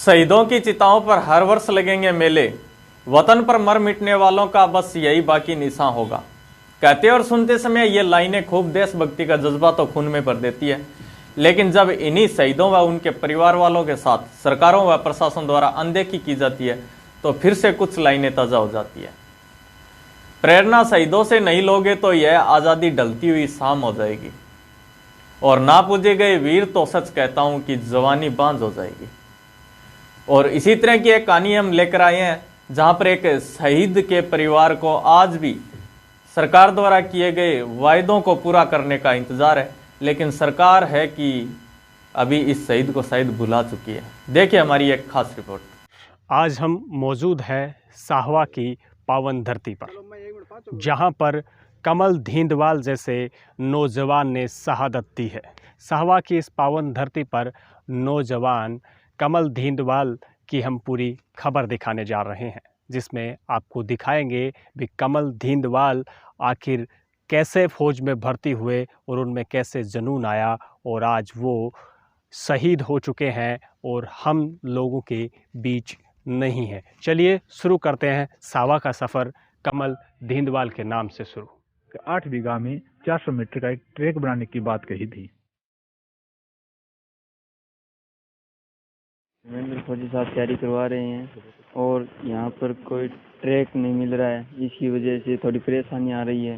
शहीदों की चिताओं पर हर वर्ष लगेंगे मेले। वतन पर मर मिटने वालों का बस यही बाकी निशान होगा। कहते और सुनते समय ये लाइनें खूब देशभक्ति का जज्बा तो खून में भर देती है, लेकिन जब इन्हीं शहीदों व उनके परिवार वालों के साथ सरकारों व प्रशासन द्वारा अनदेखी की जाती है तो फिर से कुछ लाइनें ताजा हो जाती है। प्रेरणा शहीदों से नहीं लोगे तो यह आजादी ढलती हुई शाम हो जाएगी, और ना पूजे गए वीर तो सच कहता हूं कि जवानी बांझ हो जाएगी। और इसी तरह की एक कहानी हम लेकर आए हैं, जहां पर एक शहीद के परिवार को आज भी सरकार द्वारा किए गए वायदों को पूरा करने का इंतजार है, लेकिन सरकार है कि अभी इस शहीद को शायद भुला चुकी है। देखिए हमारी एक खास रिपोर्ट। आज हम मौजूद हैं साहवा की पावन धरती पर, जहां पर कमल धिंदवाल जैसे नौजवान ने शहादत दी है। साहवा की इस पावन धरती पर नौजवान कमल धिंदवाल की हम पूरी खबर दिखाने जा रहे हैं, जिसमें आपको दिखाएंगे भी कमल धिंदवाल आखिर कैसे फौज में भर्ती हुए और उनमें कैसे जुनून आया, और आज वो शहीद हो चुके हैं और हम लोगों के बीच नहीं है। चलिए शुरू करते हैं साहवा का सफ़र कमल धिंदवाल के नाम से शुरू। 8 बीघा में 400 मीटर का एक ट्रैक बनाने की बात कही थी। महेंद्र फौजी साहब तैयारी करवा रहे हैं और यहाँ पर कोई ट्रैक नहीं मिल रहा है, इसकी वजह से थोड़ी परेशानी आ रही है।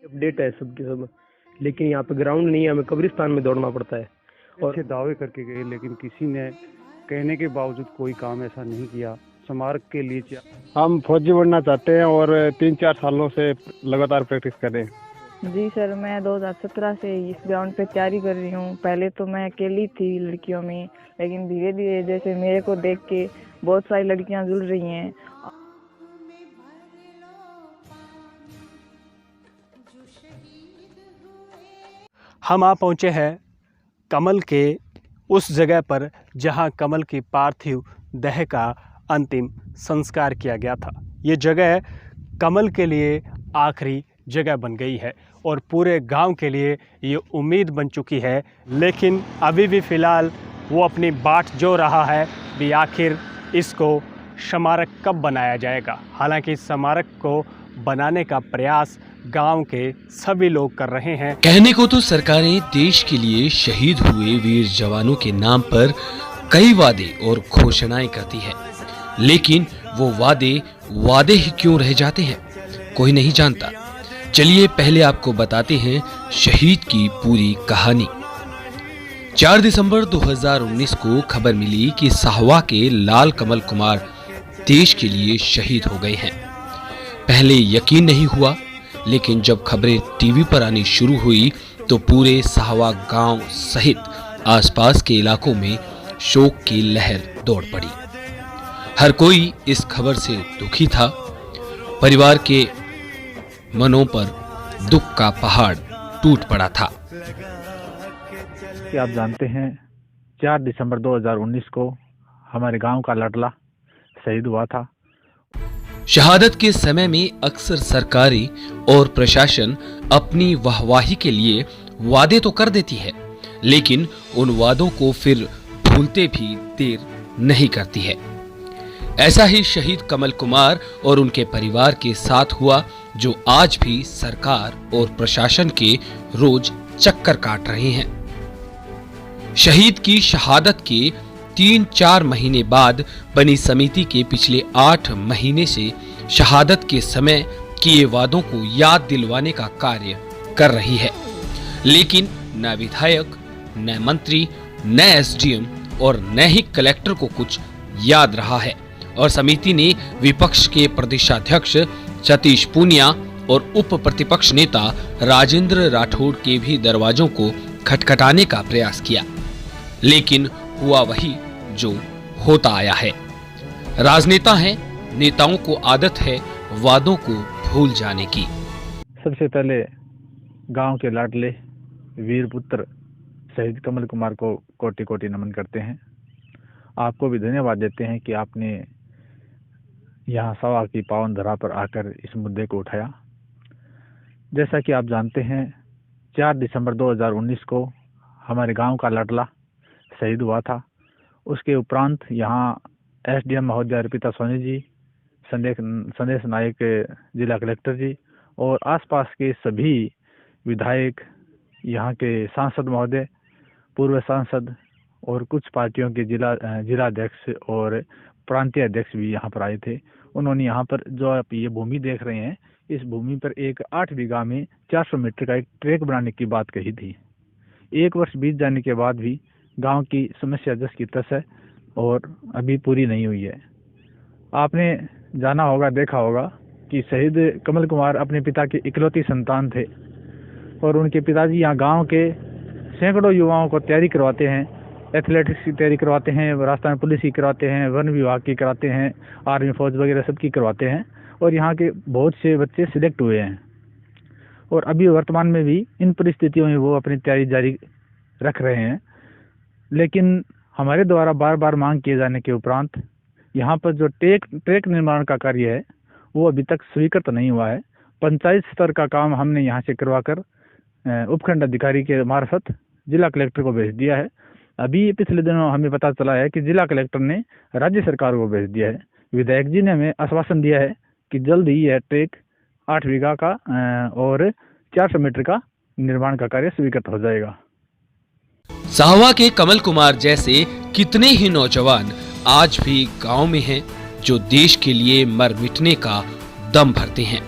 अपडेट है सबके सब, लेकिन यहाँ पे ग्राउंड नहीं है, हमें कब्रिस्तान में दौड़ना पड़ता है। और दावे करके गए, लेकिन किसी ने कहने के बावजूद कोई काम ऐसा नहीं किया। स्मारक के लिए हम फौजी बनना चाहते हैं और 3-4 सालों से लगातार प्रैक्टिस कर रहे हैं। जी सर, मैं 2017 से इस ग्राउंड पे तैयारी कर रही हूँ। पहले तो मैं अकेली थी लड़कियों में, लेकिन धीरे धीरे जैसे मेरे को देख के बहुत सारी लड़कियाँ जुड़ रही हैं। हम आ पहुँचे हैं कमल के उस जगह पर जहां कमल की पार्थिव देह का अंतिम संस्कार किया गया था। ये जगह कमल के लिए आखिरी जगह बन गई है और पूरे गांव के लिए ये उम्मीद बन चुकी है, लेकिन अभी भी फ़िलहाल वो अपनी बाट जो रहा है भी आखिर इसको स्मारक कब बनाया जाएगा। हालांकि स्मारक को बनाने का प्रयास गांव के सभी लोग कर रहे हैं। कहने को तो सरकारें देश के लिए शहीद हुए वीर जवानों के नाम पर कई वादे और घोषणाएं करती है, लेकिन वो वादे ही क्यों रह जाते हैं, कोई नहीं जानता। चलिए पहले आपको बताते हैं शहीद की पूरी कहानी। 4 दिसंबर 2019 को खबर मिली कि साहवा के लाल कमल कुमार देश के लिए शहीद हो गए हैं। पहले यकीन नहीं हुआ, लेकिन जब खबरें टीवी पर आनी शुरू हुई तो पूरे साहवा गांव सहित आसपास के इलाकों में शोक की लहर दौड़ पड़ी। हर कोई इस खबर से दुखी था। परिवार के मनों पर दुख का पहाड़ टूट पड़ा था। कि आप जानते हैं 4 दिसंबर 2019 को हमारे गांव का लड़ला शहीद हुआ था। शहादत के समय में अक्सर सरकारी और प्रशासन अपनी वाहवाही के लिए वादे तो कर देती है, लेकिन उन वादों को फिर भूलते भी देर नहीं करती है। ऐसा ही शहीद कमल कुमार और उनके परिवार के साथ हुआ, जो आज भी सरकार और प्रशासन के रोज चक्कर काट रहे हैं। शहीद की शहादत के 3-4 महीने बाद बनी समिति के पिछले 8 महीने से शहादत के समय किए वादों को याद दिलवाने का कार्य कर रही है, लेकिन न विधायक, न मंत्री, न एसडीएम और न ही कलेक्टर को कुछ याद रहा है। और समिति ने विपक्ष के प्रदेशाध्यक्ष सतीश पूनिया और उप प्रतिपक्ष नेता राजेंद्र राठौड़ के भी दरवाजों को खटखटाने का प्रयास किया, लेकिन हुआ वही जो होता आया है। राजनेता हैं, नेताओं को आदत है वादों को भूल जाने की। सबसे पहले गांव के लाडले वीर पुत्र शहीद कमल कुमार को कोटि कोटि नमन करते हैं। आपको भी धन्यवाद देते हैं कि आपने यहाँ साहवा की पावन धरा पर आकर इस मुद्दे को उठाया। जैसा कि आप जानते हैं 4 दिसंबर 2019 को हमारे गांव का लाडला शहीद हुआ था। उसके उपरांत यहाँ एसडीएम महोदय अर्पिता सोनी जी, संदेश नायक जिला कलेक्टर जी और आसपास के सभी विधायक, यहाँ के सांसद महोदय, पूर्व सांसद और कुछ पार्टियों के जिला अध्यक्ष और प्रांतीय अध्यक्ष भी यहाँ पर आए थे। उन्होंने यहाँ पर जो आप ये भूमि देख रहे हैं, इस भूमि पर एक 8 बीघा में 400 मीटर का एक ट्रैक बनाने की बात कही थी। 1 वर्ष बीत जाने के बाद भी गांव की समस्या जस की तस है और अभी पूरी नहीं हुई है। आपने जाना होगा, देखा होगा कि शहीद कमल कुमार अपने पिता के इकलौती संतान थे और उनके पिताजी यहाँ गांव के सैकड़ों युवाओं को तैयारी करवाते हैं, एथलेटिक्स की तैयारी करवाते हैं, राजस्थान पुलिस की करवाते हैं, वन विभाग की कराते हैं, आर्मी फौज वगैरह सबकी करवाते हैं और यहाँ के बहुत से बच्चे सिलेक्ट हुए हैं और अभी वर्तमान में भी इन परिस्थितियों में वो अपनी तैयारी जारी रख रहे हैं। लेकिन हमारे द्वारा बार बार मांग किए जाने के उपरांत यहाँ पर जो ट्रैक निर्माण का कार्य है वो अभी तक स्वीकृत नहीं हुआ है। पंचायत स्तर का काम हमने यहाँ से करवाकर उपखंड अधिकारी के मार्फत जिला कलेक्टर को भेज दिया है। अभी पिछले दिनों हमें पता चला है कि जिला कलेक्टर ने राज्य सरकार को भेज दिया है। विधायक जी ने हमें आश्वासन दिया है कि जल्द ही यह ट्रैक 8 बीघा का और 400 मीटर का निर्माण का कार्य स्वीकृत हो जाएगा। साहवा के कमल कुमार जैसे कितने ही नौजवान आज भी गांव में हैं जो देश के लिए मर मिटने का दम भरते हैं,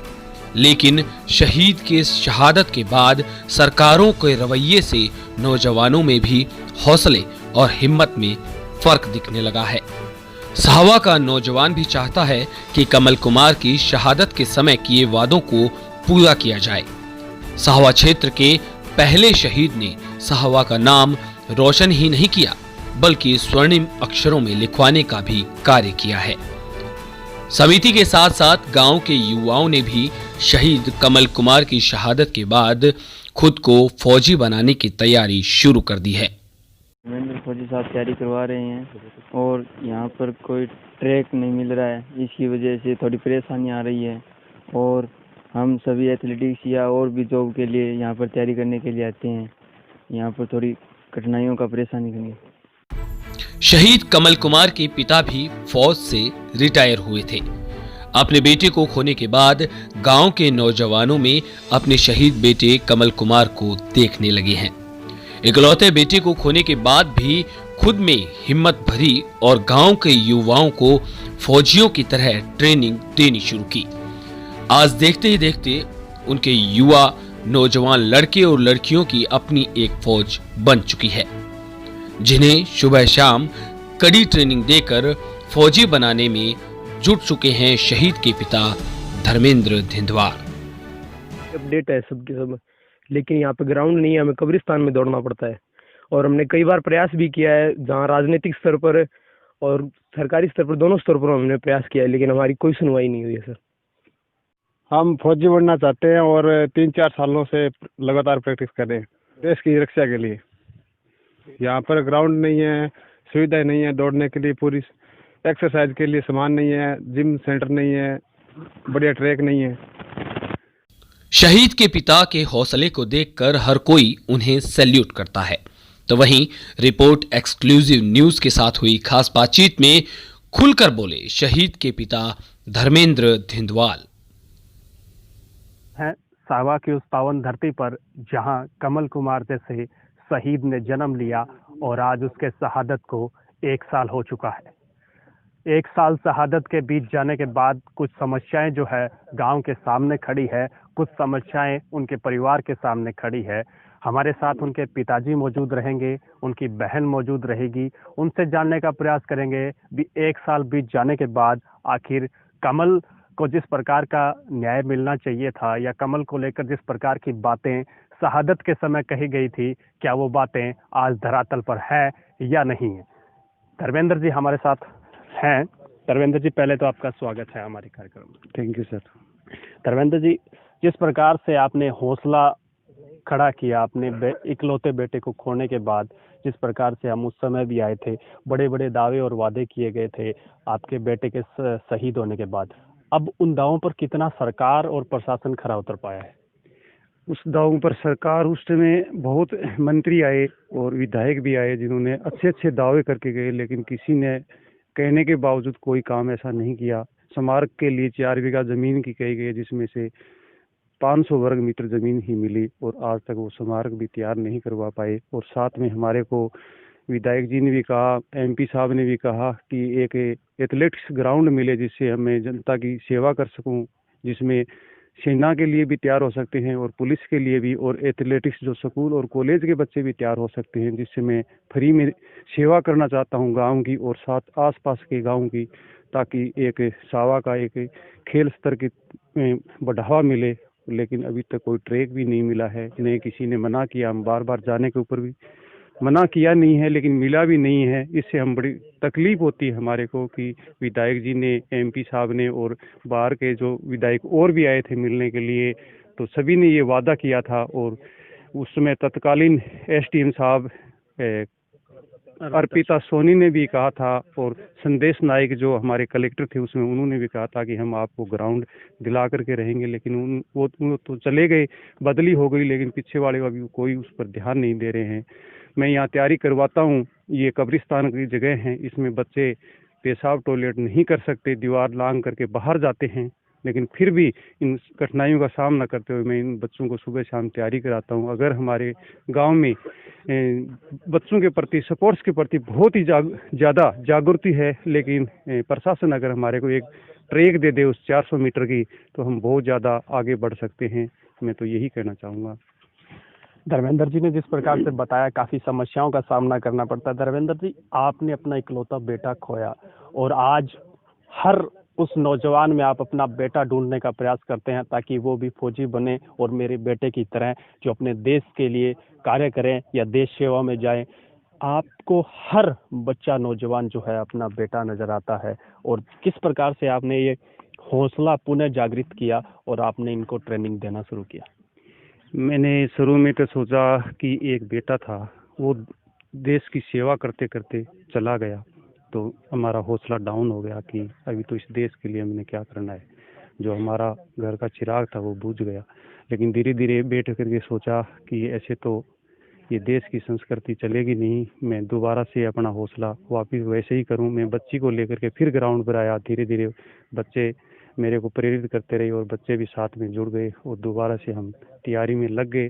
लेकिन शहीद के शहादत के बाद सरकारों के रवैये से नौजवानों में भी हौसले और हिम्मत में फर्क दिखने लगा है। साहवा का नौजवान भी चाहता है कि कमल कुमार की शहादत के समय किए वादों को पूरा किया जाए। साहवा क्षेत्र के पहले शहीद ने साहवा का नाम रोशन ही नहीं किया बल्कि स्वर्णिम अक्षरों में लिखवाने का भी कार्य किया है। समिति के साथ साथ गांव के युवाओं ने भी शहीद कमल कुमार की शहादत के बाद खुद को फौजी बनाने की तैयारी शुरू कर दी है। धर्मेंद्र फौजी साहब तैयारी करवा रहे हैं और यहाँ पर कोई ट्रैक नहीं मिल रहा है, इसकी वजह से थोड़ी परेशानी आ रही है और हम सभी एथलेटिक्स या और भी जॉब के लिए यहाँ पर तैयारी करने के लिए आते हैं। यहाँ पर थोड़ी कठिनाइयों का परेशानी करनी। शहीद कमल कुमार के पिता भी फौज से रिटायर हुए थे। अपने बेटे को खोने के बाद गांव के नौजवानों में अपने शहीद बेटे कमल कुमार को देखने लगे हैं। इकलौते बेटे को खोने के बाद भी खुद में हिम्मत भरी और गांव के युवाओं को फौजियों की तरह ट्रेनिंग देनी शुरू की। आज देखते ही देखते उनके युवा नौजवान लड़के और लड़कियों की अपनी एक फौज बन चुकी है, जिन्हें सुबह शाम कड़ी ट्रेनिंग देकर फौजी बनाने में जुट चुके हैं शहीद के पिता धर्मेंद्र धिंदवार। अपडेट है सबके सब, लेकिन यहाँ पे ग्राउंड नहीं है, हमें कब्रिस्तान में दौड़ना पड़ता है और हमने कई बार प्रयास भी किया है, जहाँ राजनीतिक स्तर पर और सरकारी स्तर पर, दोनों स्तर पर हमने प्रयास किया है, लेकिन हमारी कोई सुनवाई नहीं हुई है सर। हम फौजी बनना चाहते हैं और 3-4 सालों से लगातार प्रैक्टिस कर रहे हैं देश की रक्षा के लिए। यहाँ पर ग्राउंड नहीं है, सुविधाएं नहीं है, दौड़ने के लिए पूरी एक्सरसाइज के लिए सामान नहीं है, जिम सेंटर नहीं है, बढ़िया ट्रैक नहीं है। शहीद के पिता के हौसले को देखकर हर कोई उन्हें सैल्यूट करता है। तो वहीं रिपोर्ट एक्सक्लूसिव न्यूज के साथ हुई खास बातचीत में खुलकर बोले शहीद के पिता धर्मेंद्र धिंदवाल। है साहवा की उस पावन धरती पर जहां कमल कुमार जैसे शहीद ने जन्म लिया और आज उसके शहादत को 1 साल हो चुका है। 1 साल शहादत के बीत जाने के बाद कुछ समस्याएं जो है गांव के सामने खड़ी है, कुछ समस्याएं उनके परिवार के सामने खड़ी है। हमारे साथ उनके पिताजी मौजूद रहेंगे, उनकी बहन मौजूद रहेगी, उनसे जानने का प्रयास करेंगे भी 1 साल बीत जाने के बाद आखिर कमल को जिस प्रकार का न्याय मिलना चाहिए था या कमल को लेकर जिस प्रकार की बातें शहादत के समय कही गई थी, क्या वो बातें आज धरातल पर है या नहीं है। धर्मेंद्र जी हमारे साथ हैं। धर्मेंद्र जी, पहले तो आपका स्वागत है हमारे कार्यक्रम में। Thank you sir. Dharmendra ji, जिस प्रकार से आपने हौसला खड़ा किया अपने इकलौते बेटे को खोने के बाद, जिस प्रकार से हम उस समय भी आए थे, बड़े बड़े दावे और वादे किए गए थे आपके बेटे के शहीद होने के बाद, अब उन दावों पर कितना सरकार और प्रशासन खरा उतर पाया है? उस दावों पर सरकार उस समय बहुत मंत्री आए और विधायक भी आए जिन्होंने अच्छे अच्छे दावे करके गए, लेकिन किसी ने कहने के बावजूद कोई काम ऐसा नहीं किया। स्मारक के लिए 4 बीघा जमीन की कही गई, जिसमें से 500 वर्ग मीटर जमीन ही मिली और आज तक वो स्मारक भी तैयार नहीं करवा पाए। और साथ में हमारे को विधायक जी ने भी कहा, MP साहब ने भी कहा कि एक एथलेटिक्स ग्राउंड मिले जिससे हमें जनता की सेवा कर सकूं, जिसमें सेना के लिए भी तैयार हो सकते हैं और पुलिस के लिए भी, और एथलेटिक्स जो स्कूल और कॉलेज के बच्चे भी तैयार हो सकते हैं, जिससे मैं फ्री में सेवा करना चाहता हूं गांव की और साथ आसपास के गांव की, ताकि एक सावा का एक खेल स्तर की बढ़ावा मिले। लेकिन अभी तक कोई ट्रैक भी नहीं मिला है, जिन्हें किसी ने मना किया, हम बार बार जाने के ऊपर भी मना किया नहीं है, लेकिन मिला भी नहीं है। इससे हम बड़ी तकलीफ होती है हमारे को कि विधायक जी ने, MP साहब ने और बाहर के जो विधायक और भी आए थे मिलने के लिए, तो सभी ने ये वादा किया था। और उस समय तत्कालीन SDM साहब अर्पिता सोनी ने भी कहा था और संदेश नायक जो हमारे कलेक्टर थे उसमें उन्होंने भी कहा था कि हम आपको ग्राउंड दिला करके रहेंगे, लेकिन वो तो चले गए, बदली हो गई, लेकिन पीछे वाले अभी कोई उस पर ध्यान नहीं दे रहे हैं। मैं यहाँ तैयारी करवाता हूँ, ये कब्रिस्तान की जगह है, इसमें बच्चे पेशाब टॉयलेट नहीं कर सकते, दीवार लांग करके बाहर जाते हैं, लेकिन फिर भी इन कठिनाइयों का सामना करते हुए मैं इन बच्चों को सुबह शाम तैयारी कराता हूँ। अगर हमारे गांव में बच्चों के प्रति, स्पोर्ट्स के प्रति बहुत ही ज़्यादा जागृति है, लेकिन प्रशासन अगर हमारे को एक ट्रैक दे दे उस 400 मीटर की, तो हम बहुत ज़्यादा आगे बढ़ सकते हैं। मैं तो यही कहना चाहूँगा। धर्मेंद्र जी ने जिस प्रकार से बताया, काफ़ी समस्याओं का सामना करना पड़ता है। धर्मेंद्र जी, आपने अपना इकलौता बेटा खोया और आज हर उस नौजवान में आप अपना बेटा ढूंढने का प्रयास करते हैं ताकि वो भी फौजी बने और मेरे बेटे की तरह जो अपने देश के लिए कार्य करें या देश सेवा में जाएं। आपको हर बच्चा नौजवान जो है अपना बेटा नजर आता है, और किस प्रकार से आपने ये हौसला पुनः जागृत किया और आपने इनको ट्रेनिंग देना शुरू किया? मैंने शुरू में तो सोचा कि एक बेटा था, वो देश की सेवा करते करते चला गया, तो हमारा हौसला डाउन हो गया कि अभी तो इस देश के लिए हमने क्या करना है। जो हमारा घर का चिराग था वो बुझ गया। लेकिन धीरे धीरे बैठ करके सोचा कि ऐसे तो ये देश की संस्कृति चलेगी नहीं, मैं दोबारा से अपना हौसला वापस वैसे ही करूं। मैं बच्ची को लेकर के फिर ग्राउंड पर आया। धीरे धीरे बच्चे मेरे को प्रेरित करते रहे और बच्चे भी साथ में जुड़ गए और दोबारा से हम तैयारी में लग गए,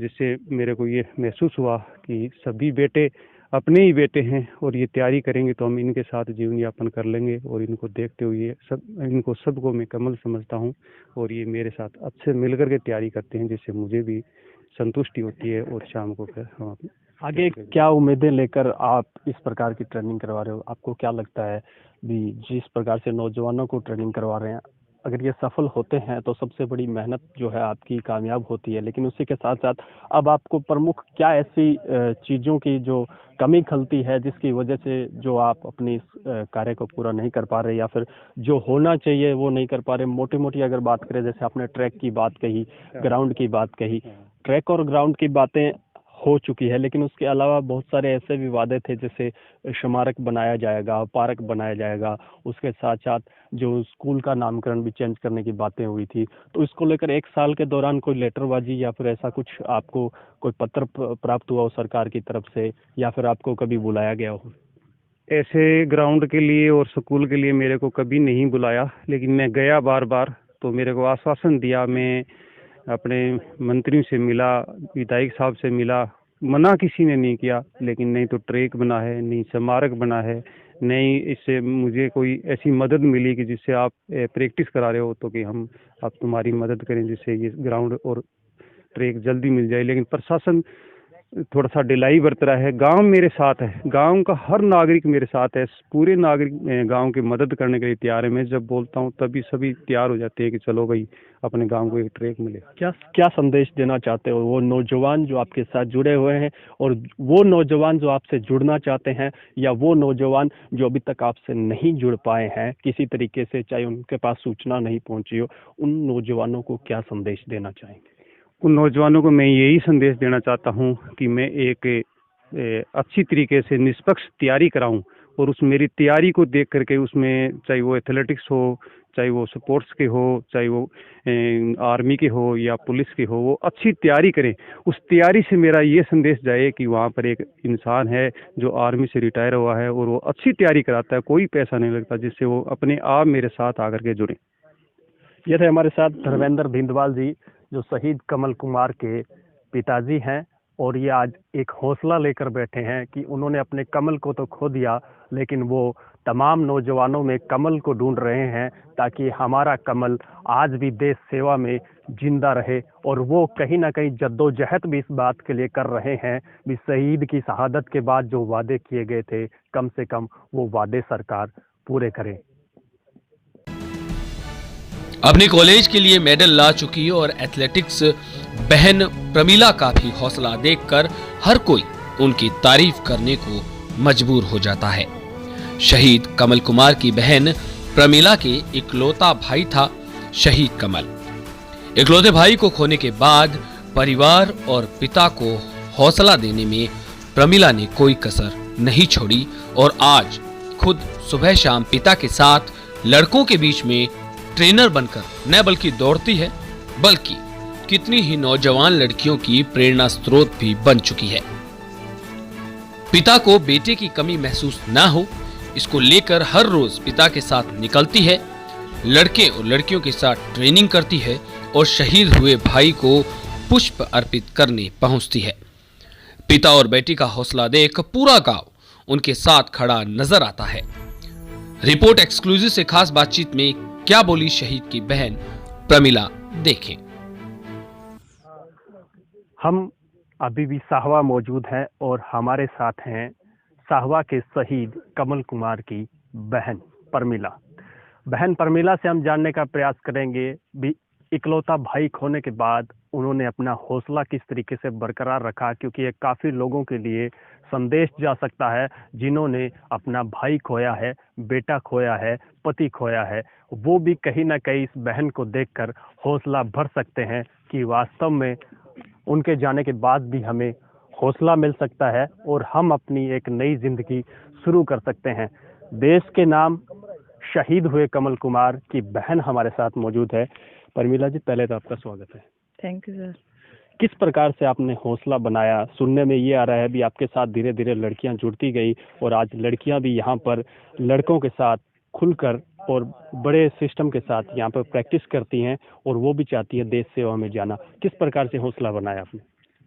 जिससे मेरे को ये महसूस हुआ कि सभी बेटे अपने ही बेटे हैं और ये तैयारी करेंगे तो हम इनके साथ जीवन यापन कर लेंगे। और इनको देखते हुए इनको सबको मैं कमल समझता हूँ और ये मेरे साथ अच्छे मिलकर के तैयारी करते हैं, जिससे मुझे भी संतुष्टि होती है। और शाम को फिर हम आगे क्या उम्मीदें लेकर आप इस प्रकार की ट्रेनिंग करवा रहे हो? आपको क्या लगता है भी जिस प्रकार से नौजवानों को ट्रेनिंग करवा रहे हैं, अगर ये सफल होते हैं तो सबसे बड़ी मेहनत जो है आपकी कामयाब होती है, लेकिन उसी के साथ साथ अब आपको प्रमुख क्या ऐसी चीज़ों की जो कमी खलती है जिसकी वजह से जो आप अपनी इस कार्य को पूरा नहीं कर पा रहे या फिर जो होना चाहिए वो नहीं कर पा रहे? मोटी मोटी अगर बात करें, जैसे आपने ट्रैक की बात कही, ग्राउंड की बात कही, ट्रैक और ग्राउंड की बातें हो चुकी है, लेकिन उसके अलावा बहुत सारे ऐसे भी वादे थे जैसे स्मारक बनाया जाएगा, पार्क बनाया जाएगा, उसके साथ साथ जो स्कूल का नामकरण भी चेंज करने की बातें हुई थी। तो इसको लेकर 1 साल के दौरान कोई लेटरबाजी या फिर ऐसा कुछ आपको कोई पत्र प्राप्त हुआ हो सरकार की तरफ से, या फिर आपको कभी बुलाया गया हो? ऐसे ग्राउंड के लिए और स्कूल के लिए मेरे को कभी नहीं बुलाया, लेकिन मैं गया बार बार, तो मेरे को आश्वासन दिया। मैं अपने मंत्रियों से मिला, विधायक साहब से मिला, मना किसी ने नहीं किया। लेकिन नहीं तो ट्रैक बना है, नहीं स्मारक बना है, नहीं इससे मुझे कोई ऐसी मदद मिली कि जिससे आप प्रैक्टिस करा रहे हो तो कि हम आप तुम्हारी मदद करें जिससे ये ग्राउंड और ट्रैक जल्दी मिल जाए। लेकिन प्रशासन थोड़ा सा ढिलाई बरत रहा है। गांव मेरे साथ है, गांव का हर नागरिक मेरे साथ है, पूरे नागरिक गांव की मदद करने के लिए तैयार है। मैं जब बोलता हूं तभी सभी तैयार हो जाते हैं कि चलो भाई अपने गांव को एक ट्रैक मिले। क्या संदेश देना चाहते हो वो नौजवान जो आपके साथ जुड़े हुए हैं, और वो नौजवान जो आपसे जुड़ना चाहते हैं, या वो नौजवान जो अभी तक आपसे नहीं जुड़ पाए हैं किसी तरीके से, चाहे उनके पास सूचना नहीं पहुंची हो, उन नौजवानों को क्या संदेश देना चाहेंगे? उन नौजवानों को मैं यही संदेश देना चाहता हूं कि मैं एक अच्छी तरीके से निष्पक्ष तैयारी कराऊं और उस मेरी तैयारी को देख करके उसमें चाहे वो एथलेटिक्स हो, चाहे वो स्पोर्ट्स के हो, चाहे वो आर्मी के हो या पुलिस के हो, वो अच्छी तैयारी करें। उस तैयारी से मेरा ये संदेश जाए कि वहाँ पर एक इंसान है जो आर्मी से रिटायर हुआ है और वो अच्छी तैयारी कराता है, कोई पैसा नहीं लगता, जिससे वो अपने आप मेरे साथ आकर के जुड़े। ये थे हमारे साथ धर्मेंद्र धिंदवाल जी, जो शहीद कमल कुमार के पिताजी हैं, और ये आज एक हौसला लेकर बैठे हैं कि उन्होंने अपने कमल को तो खो दिया, लेकिन वो तमाम नौजवानों में कमल को ढूंढ रहे हैं ताकि हमारा कमल आज भी देश सेवा में जिंदा रहे। और वो कहीं ना कहीं जद्दोजहद भी इस बात के लिए कर रहे हैं भी शहीद की शहादत के बाद जो वादे किए गए थे, कम से कम वो वादे सरकार पूरे करे। अपने कॉलेज के लिए मेडल ला चुकी और एथलेटिक्स बहन प्रमीला का भी हौसला देखकर हर कोई उनकी तारीफ करने को मजबूर हो जाता है। शहीद कमल कुमार की बहन प्रमीला के इकलौता भाई था शहीद कमल। इकलौते भाई को खोने के बाद परिवार और पिता को हौसला देने में प्रमीला ने कोई कसर नहीं छोड़ी और आज खुद सुबह शाम पिता के साथ लड़कों के बीच में ट्रेनर बनकर न बल्कि दौड़ती है, बल्कि कितनी ही नौजवान लड़कियों की प्रेरणा स्रोत भी बन चुकी है। पिता को बेटे की कमी महसूस ना हो, इसको लेकर हर रोज पिता के साथ निकलती है, लड़के और लड़कियों के साथ ट्रेनिंग करती है और शहीद हुए भाई को पुष्प अर्पित करने पहुंचती है। पिता और बेटी का हौसला देख पूरा गांव उनके साथ खड़ा नजर आता है। रिपोर्ट एक्सक्लूसिव से खास बातचीत में क्या बोली शहीद की बहन प्रमीला, देखें। हम अभी भी साहवा मौजूद हैं और हमारे साथ हैं साहवा के शहीद कमल कुमार की बहन प्रमीला। बहन प्रमीला से हम जानने का प्रयास करेंगे भी इकलौता भाई खोने के बाद उन्होंने अपना हौसला किस तरीके से बरकरार रखा, क्योंकि ये काफ़ी लोगों के लिए संदेश जा सकता है जिन्होंने अपना भाई खोया है, बेटा खोया है, पति खोया है। वो भी कहीं ना कहीं इस बहन को देखकर हौसला भर सकते हैं कि वास्तव में उनके जाने के बाद भी हमें हौसला मिल सकता है और हम अपनी एक नई जिंदगी शुरू कर सकते हैं। देश के नाम शहीद हुए कमल कुमार की बहन हमारे साथ मौजूद है। प्रमीला जी, पहले तो आपका स्वागत है। Thank you sir. किस प्रकार से आपने हौसला बनाया? सुनने में ये आ रहा है भी आपके साथ धीरे धीरे लड़कियां जुड़ती गई और आज लड़कियां भी यहाँ पर लड़कों के साथ खुलकर और बड़े सिस्टम के साथ यहाँ पर प्रैक्टिस करती हैं और वो भी चाहती है देश सेवा में जाना। किस प्रकार से हौसला बनाया आपने?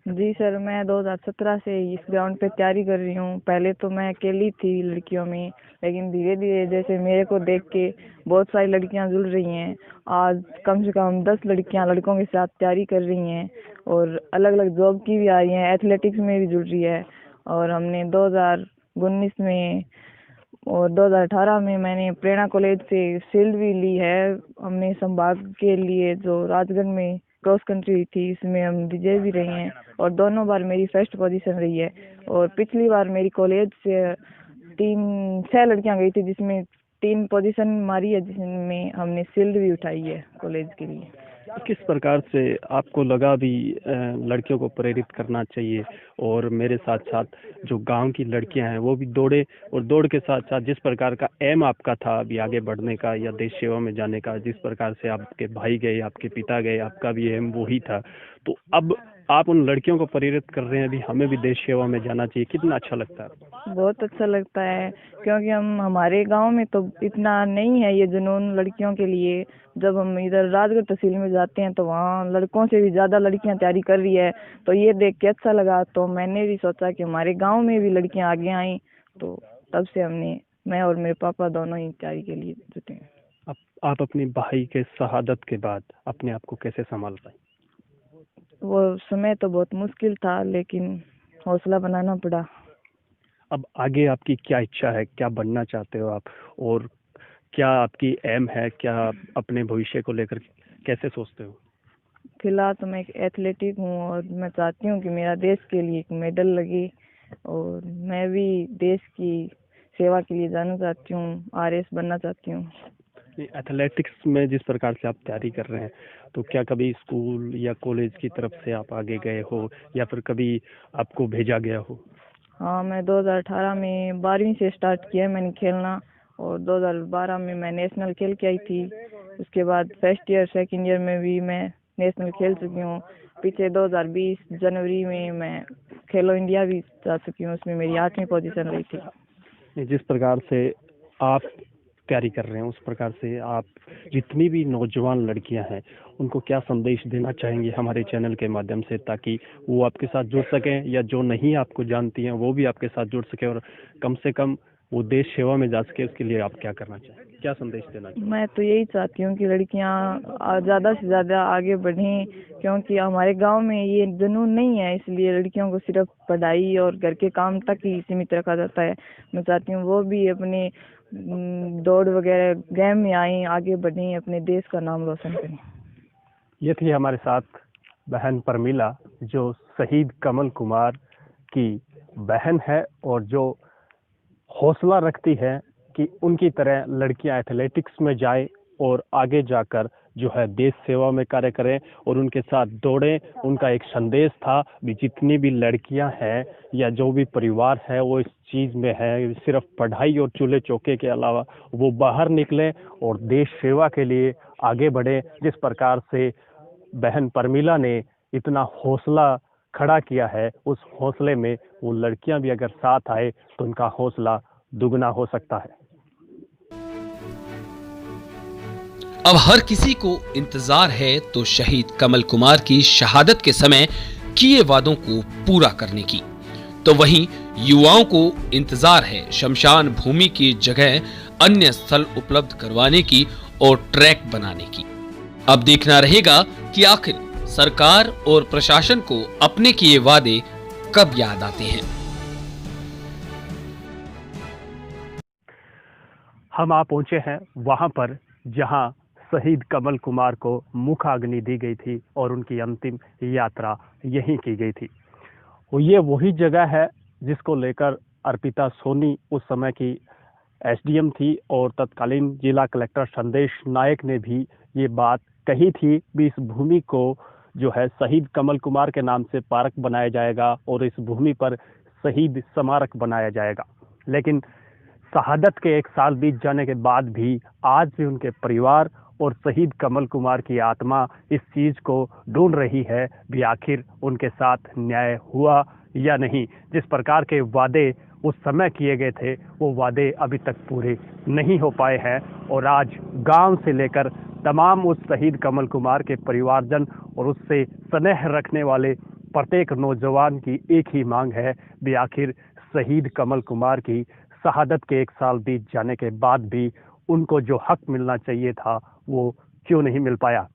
जी सर, मैं 2017 से इस ग्राउंड पे तैयारी कर रही हूँ। पहले तो मैं अकेली थी लड़कियों में, लेकिन धीरे धीरे जैसे मेरे को देख के बहुत सारी लड़कियां जुड़ रही हैं। आज कम से कम 10 लड़कियां लड़कों के साथ तैयारी कर रही हैं और अलग अलग जॉब की भी आ रही हैं, एथलेटिक्स में भी जुड़ रही है। और हमने 2019 में और 2018 में मैंने प्रेरणा कॉलेज से शील्ड भी ली है। हमने संभाग के लिए जो राजगढ़ में क्रॉस कंट्री हुई थी, इसमें हम विजय भी रहे हैं और दोनों बार मेरी फर्स्ट पोजीशन रही है। और पिछली बार मेरी कॉलेज से 6 लड़कियां गई थी, जिसमें 3 पोजीशन मारी है, जिसमें हमने शील्ड भी उठाई है कॉलेज के लिए। किस प्रकार से आपको लगा भी लड़कियों को प्रेरित करना चाहिए और मेरे साथ साथ जो गांव की लड़कियां हैं वो भी दौड़े, और दौड़ के साथ साथ जिस प्रकार का एम आपका था अभी आगे बढ़ने का या देश सेवा में जाने का, जिस प्रकार से आपके भाई गए, आपके पिता गए, आपका भी एम वही था, तो अब आप उन लड़कियों को प्रेरित कर रहे हैं भी हमें भी देश सेवा में जाना चाहिए। कितना अच्छा लगता है? बहुत अच्छा लगता है, क्योंकि हमारे गांव में तो इतना नहीं है ये जुनून लड़कियों के लिए। जब हम इधर राजगढ़ तहसील में जाते हैं तो वहाँ लड़कों से भी ज़्यादा लड़कियां तैयारी कर रही है, तो ये देख के अच्छा लगा। तो मैंने भी सोचा कि हमारे गांव में भी लड़कियां आगे आईं, तो तब से मैं और मेरे पापा दोनों ही तैयारी के लिए जुटे हैं। आप अपने भाई के शहादत के बाद अपने आप को कैसे संभाल पाए? वो समय तो बहुत मुश्किल था, लेकिन हौसला बनाना पड़ा। अब आगे आपकी क्या इच्छा है, क्या बनना चाहते हो आप, और क्या आपकी एम है, क्या आप अपने भविष्य को लेकर कैसे सोचते हो? फिलहाल तो मैं एक एथलेटिक हूँ और मैं चाहती हूँ कि मेरा देश के लिए एक मेडल लगे और मैं भी देश की सेवा के लिए जाना चाहती हूँ, आरएस बनना चाहती हूँ। एथलेटिक्स में जिस प्रकार से आप तैयारी कर रहे हैं, तो क्या कभी स्कूल या कॉलेज की तरफ से आप आगे गए हो या फिर कभी आपको भेजा गया हो? हाँ, मैं 2018 में 12वीं से स्टार्ट किया है मैंने खेलना और 2012 में मैं नेशनल खेल के आई थी उसके बाद फर्स्ट ईयर सेकंड ईयर में भी मैं नेशनल खेल चुकी हूँ। पीछे 2020 जनवरी में मैं खेलो इंडिया भी जा चुकी हूँ, उसमें मेरी 8वीं पोजीशन रही थी। जिस प्रकार से आप तैयारी कर रहे हैं उस प्रकार से आप जितनी भी नौजवान लड़कियां हैं उनको क्या संदेश देना चाहेंगे हमारे चैनल के माध्यम से, ताकि वो आपके साथ जुड़ सकें या जो नहीं आपको जानती हैं वो भी आपके साथ जुड़ सके और कम से कम वो देश सेवा में जा सके? उसके लिए आप क्या करना चाहेंगे, क्या संदेश देना चाहेंगे? मैं तो यही चाहती हूँ कि लड़कियाँ ज़्यादा से ज़्यादा आगे बढ़ें, क्योंकि हमारे गांव में ये जुनून नहीं है, इसलिए लड़कियों को सिर्फ पढ़ाई और घर के काम तक ही सीमित रखा जाता है। मैं चाहती हूँ वो भी अपने दौड़ वगैरह गेम में आएँ, आगे बढ़ें, अपने देश का नाम रोशन करें। ये थी हमारे साथ बहन परमिला, जो शहीद कमल कुमार की बहन है और जो हौसला रखती है कि उनकी तरह लड़कियां एथलेटिक्स में जाएं और आगे जाकर जो है देश सेवा में कार्य करें और उनके साथ दौड़ें। उनका एक संदेश था भी जितनी भी लड़कियां हैं या जो भी परिवार है वो इस चीज़ में है, सिर्फ पढ़ाई और चूल्हे चौके के अलावा वो बाहर निकलें और देश सेवा के लिए आगे बढ़ें। जिस प्रकार से बहन परमिला ने इतना हौसला खड़ा किया है, उस हौसले में वो लड़कियां भी अगर साथ आए तो उनका हौसला दुगना हो सकता है। अब हर किसी को इंतजार है तो शहीद कमल कुमार की शहादत के समय किए वादों को पूरा करने की, तो वहीं युवाओं को इंतजार है शमशान भूमि की जगह अन्य स्थल उपलब्ध करवाने की और ट्रैक बनाने की। अब देखना रहेगा कि आखिर सरकार और प्रशासन को अपने किए वादे कब याद आते हैं। हम आ पहुंचे हैं वहां पर जहां शहीद कमल कुमार को मुखाग्नि दी गई थी और उनकी अंतिम यात्रा यहीं की गई थी। ये वही जगह है जिसको लेकर अर्पिता सोनी उस समय की एसडीएम थी और तत्कालीन जिला कलेक्टर संदेश नायक ने भी ये बात कही थी भी इस भूमि को जो है शहीद कमल कुमार के नाम से पार्क बनाया जाएगा और इस भूमि पर शहीद स्मारक बनाया जाएगा। लेकिन शहादत के 1 साल बीत जाने के बाद भी आज भी उनके परिवार और शहीद कमल कुमार की आत्मा इस चीज़ को ढूंढ रही है भी आखिर उनके साथ न्याय हुआ या नहीं। जिस प्रकार के वादे उस समय किए गए थे वो वादे अभी तक पूरे नहीं हो पाए हैं और आज गांव से लेकर तमाम उस शहीद कमल कुमार के परिवारजन और उससे स्नेह रखने वाले प्रत्येक नौजवान की एक ही मांग है भी आखिर शहीद कमल कुमार की शहादत के 1 साल बीत जाने के बाद भी उनको जो हक मिलना चाहिए था वो क्यों नहीं मिल पाया।